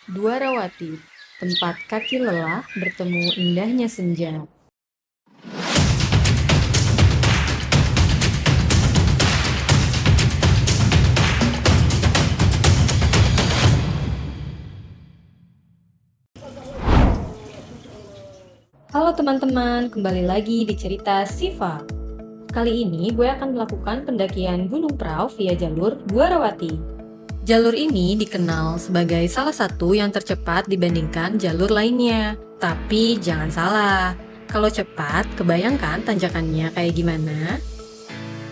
Dwarawati, tempat kaki lelah bertemu indahnya senja. Halo teman-teman, kembali lagi di cerita Siva. Kali ini gue akan melakukan pendakian Gunung Prau via jalur Dwarawati. Jalur ini dikenal sebagai salah satu yang tercepat dibandingkan jalur lainnya. Tapi jangan salah, kalau cepat, kebayangkan tanjakannya kayak gimana?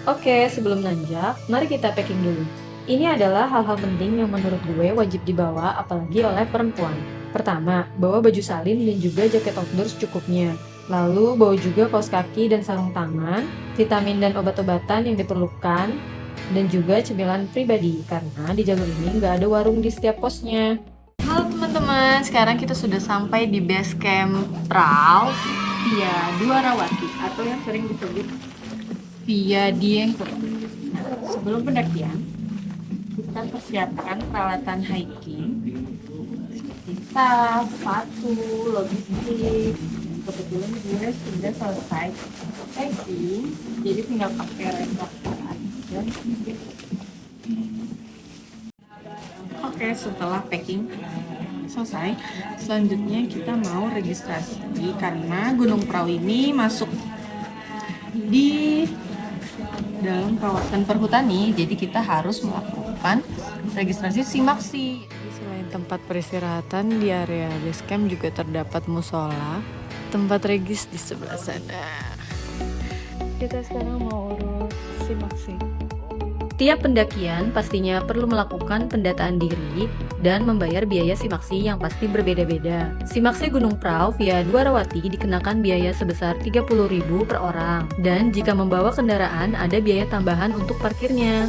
Oke, sebelum nanjak, mari kita packing dulu. Ini adalah hal-hal penting yang menurut gue wajib dibawa apalagi oleh perempuan. Pertama, bawa baju salin dan juga jaket outdoor secukupnya. Lalu, bawa juga kaos kaki dan sarung tangan, vitamin dan obat-obatan yang diperlukan, dan juga cemilan pribadi, karena di jalur ini nggak ada warung di setiap posnya. Halo teman-teman, sekarang kita sudah sampai di base camp Prau via Dwarawati, atau yang sering disebut via Dieng. Nah, sebelum pendakian, kita persiapkan peralatan hiking seperti tas, sepatu, logistik. Kebetulan gue sudah selesai hiking, jadi tinggal pakai rokok dan oke, setelah packing selesai, selanjutnya kita mau registrasi karena Gunung Prau ini masuk di dalam kawasan perhutani, jadi kita harus melakukan registrasi SIMAKSI. Selain tempat peristirahatan, di area base camp juga terdapat musola, tempat regis di sebelah sana. Kita sekarang mau urus SIMAKSI. Tiap pendakian pastinya perlu melakukan pendataan diri dan membayar biaya SIMAKSI yang pasti berbeda-beda. SIMAKSI Gunung Prau via Dwarawati dikenakan biaya sebesar 30.000 per orang, dan jika membawa kendaraan ada biaya tambahan untuk parkirnya.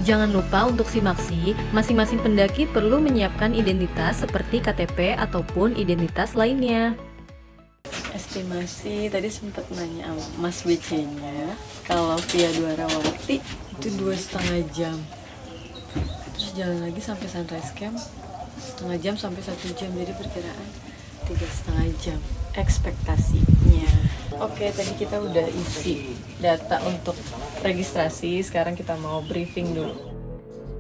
Jangan lupa untuk SIMAKSI, masing-masing pendaki perlu menyiapkan identitas seperti KTP ataupun identitas lainnya. Estimasi tadi sempat nanya Mas BC-nya, kalau via Dwarawati itu 2,5 jam, terus jalan lagi sampai Sunrise Camp setengah jam sampai 1 jam, jadi perkiraan 3,5 jam ekspektasinya. Oke, tadi kita udah isi data untuk registrasi, sekarang kita mau briefing dulu.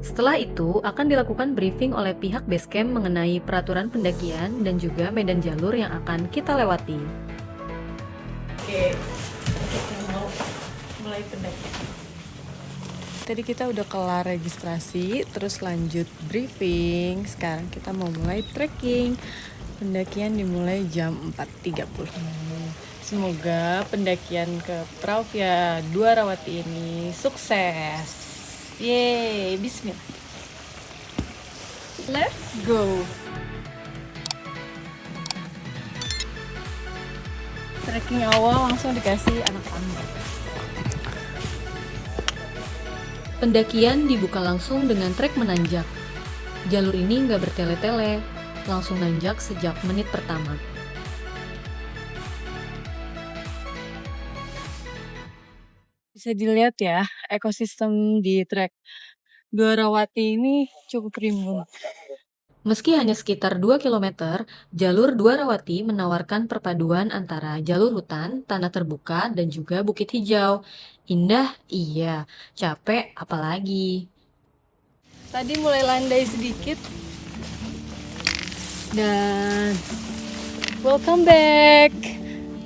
Setelah itu, akan dilakukan briefing oleh pihak basecamp mengenai peraturan pendakian dan juga medan jalur yang akan kita lewati. Oke, kita mau mulai pendakian. Tadi kita udah kelar registrasi, terus lanjut briefing. Sekarang kita mau mulai trekking. Pendakian dimulai jam 4.30. Semoga pendakian ke Prau via Dwarawati ini sukses. Yeay, bismillah. Let's go. Trekking awal langsung dikasih anak-anak. Pendakian dibuka langsung dengan trek menanjak. Jalur ini nggak bertele-tele, langsung nanjak sejak menit pertama. Bisa dilihat ya, ekosistem di trek Dwarawati ini cukup rimbun. Meski hanya sekitar 2 km, jalur Dwarawati menawarkan perpaduan antara jalur hutan, tanah terbuka, dan juga bukit hijau. Indah, iya. Capek, apalagi. Tadi mulai landai sedikit. Dan welcome back,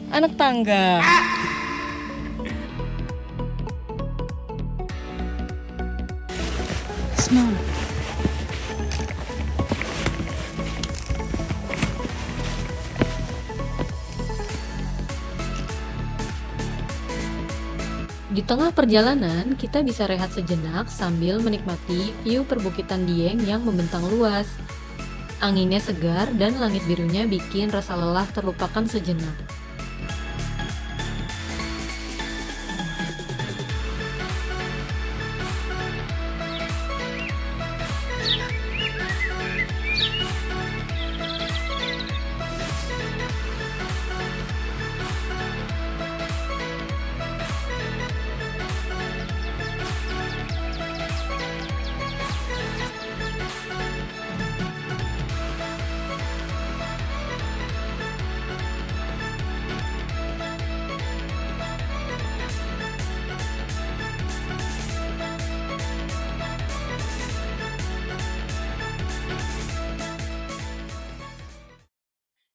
anak tangga. Semangat. Di tengah perjalanan, kita bisa rehat sejenak sambil menikmati view perbukitan Dieng yang membentang luas. Anginnya segar dan langit birunya bikin rasa lelah terlupakan sejenak.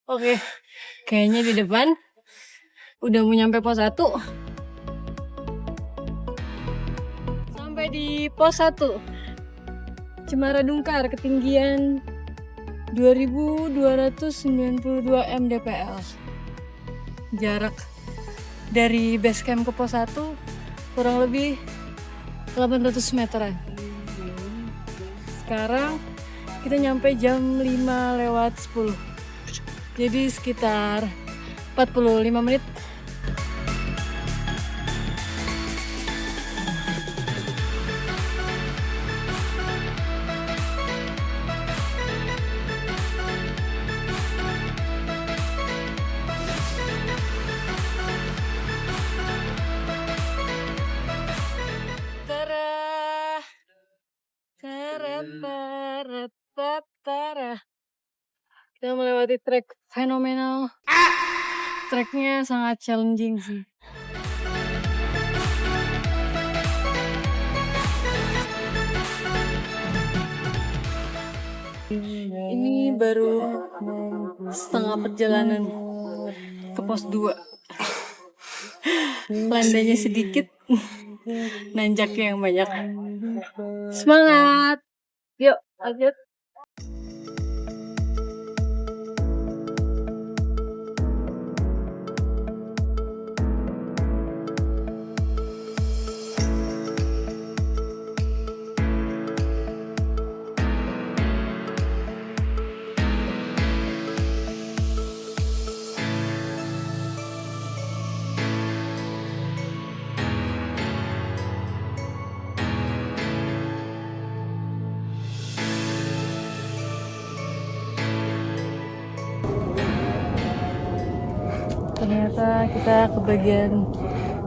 Oke, kayaknya di depan udah mau nyampe pos 1. Sampai di pos 1 Cemara Dungkar, ketinggian 2292 mdpl. Jarak dari base camp ke pos 1 kurang lebih 800 meteran. Sekarang kita nyampe jam 5:10. Jadi sekitar 45 menit. Kita melewati trek fenomenal. Treknya sangat challenging sih. Ini baru setengah perjalanan ke pos 2. Landainya sedikit, nanjaknya yang banyak. Semangat! Yuk, lanjut. Ternyata kita ke bagian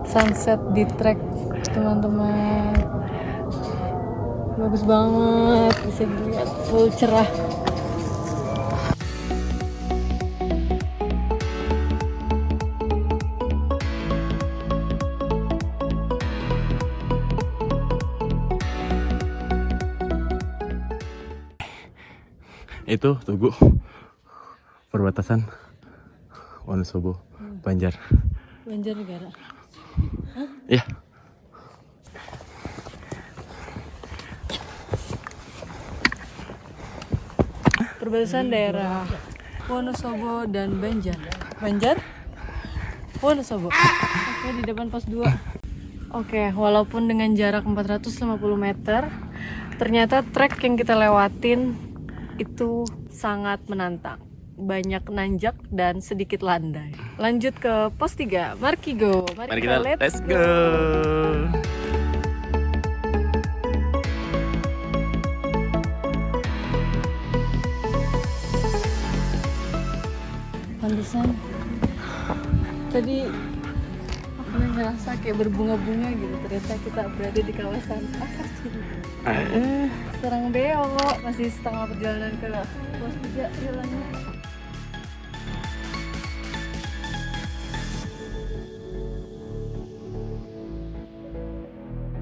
sunset di trek, teman-teman. Bagus banget, bisa dilihat full cerah. Itu Tugu, perbatasan Wonosobo, Banjar. Banjarnegara. Iya. Perbatasan daerah Wonosobo dan Banjar. Banjar? Wonosobo. Oke, di depan pos 2. Oke, walaupun dengan jarak 450 meter, ternyata trek yang kita lewatin itu sangat menantang. Banyak nanjak dan sedikit landai. Lanjut ke pos 3, Markigo. Mari kita let's go. Pantesan tadi aku ngerasa kayak berbunga-bunga gitu, ternyata kita berada di kawasan Serang Beo. Masih setengah perjalanan ke pos 3. Yuk lanjut.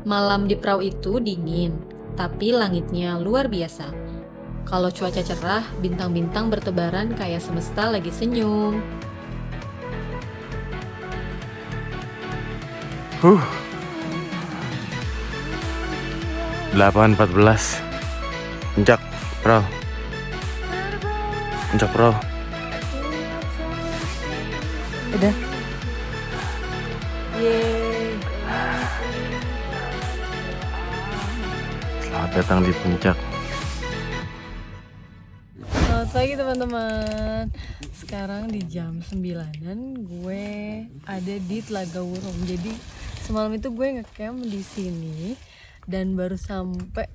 Malam di perahu itu dingin, tapi langitnya luar biasa. Kalau cuaca cerah, bintang-bintang bertebaran kayak semesta lagi senyum. 8:14. Puncak perahu. Puncak perahu. Udah. Yeay. Selamat datang di puncak. Selamat pagi teman-teman. Sekarang di jam 9-an gue ada di Telaga Wurung. Jadi semalam itu gue ngecamp di sini dan baru sampai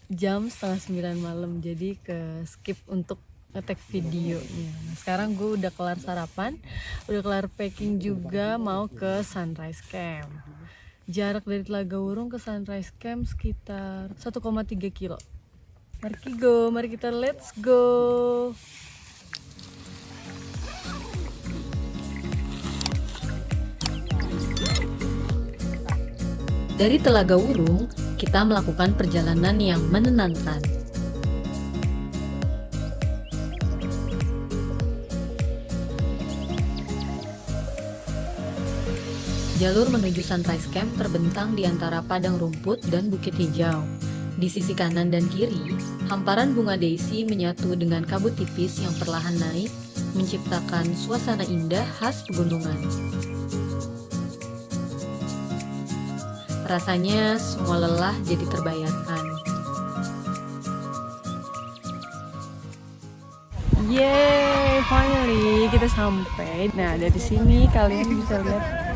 jam 8:30 malam. Jadi ke skip untuk ngetek videonya. Nah, sekarang gue udah kelar sarapan, udah kelar packing juga, mau ke Sunrise Camp. Jarak dari Telaga Wurung ke Sunrise Camp sekitar 1,3 kilo. Markigo, mari kita let's go. Dari Telaga Wurung, kita melakukan perjalanan yang menenangkan. Jalur menuju Sunrise Camp terbentang di antara padang rumput dan bukit hijau. Di sisi kanan dan kiri, hamparan bunga daisy menyatu dengan kabut tipis yang perlahan naik, menciptakan suasana indah khas pegunungan. Rasanya semua lelah jadi terbayarkan. Yeay, finally kita sampai. Nah, dari sini kalian bisa lihat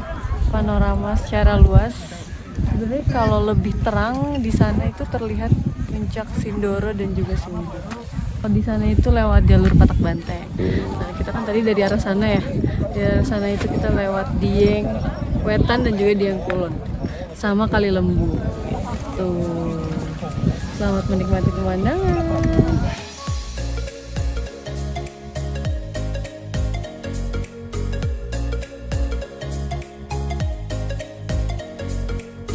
panorama secara luas. Sebenarnya kalau lebih terang di sana itu terlihat puncak Sindoro dan juga Sumber. Kalau di sana itu lewat jalur Patak Banteng. Nah, kita kan tadi dari arah sana ya. Di arah sana itu kita lewat Dieng, Wetan dan juga Dieng Kulon. Sama Kali Lembu. Gitu. Selamat menikmati pemandangan.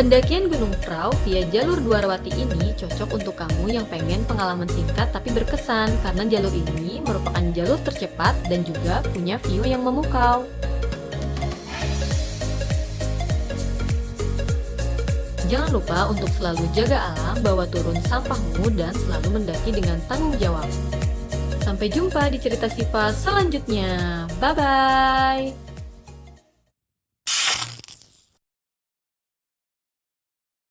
Pendakian Gunung Prau via jalur Dwarawati ini cocok untuk kamu yang pengen pengalaman singkat tapi berkesan karena jalur ini merupakan jalur tercepat dan juga punya view yang memukau. Jangan lupa untuk selalu jaga alam, bawa turun sampahmu, dan selalu mendaki dengan tanggung jawab. Sampai jumpa di cerita Siva selanjutnya. Bye-bye!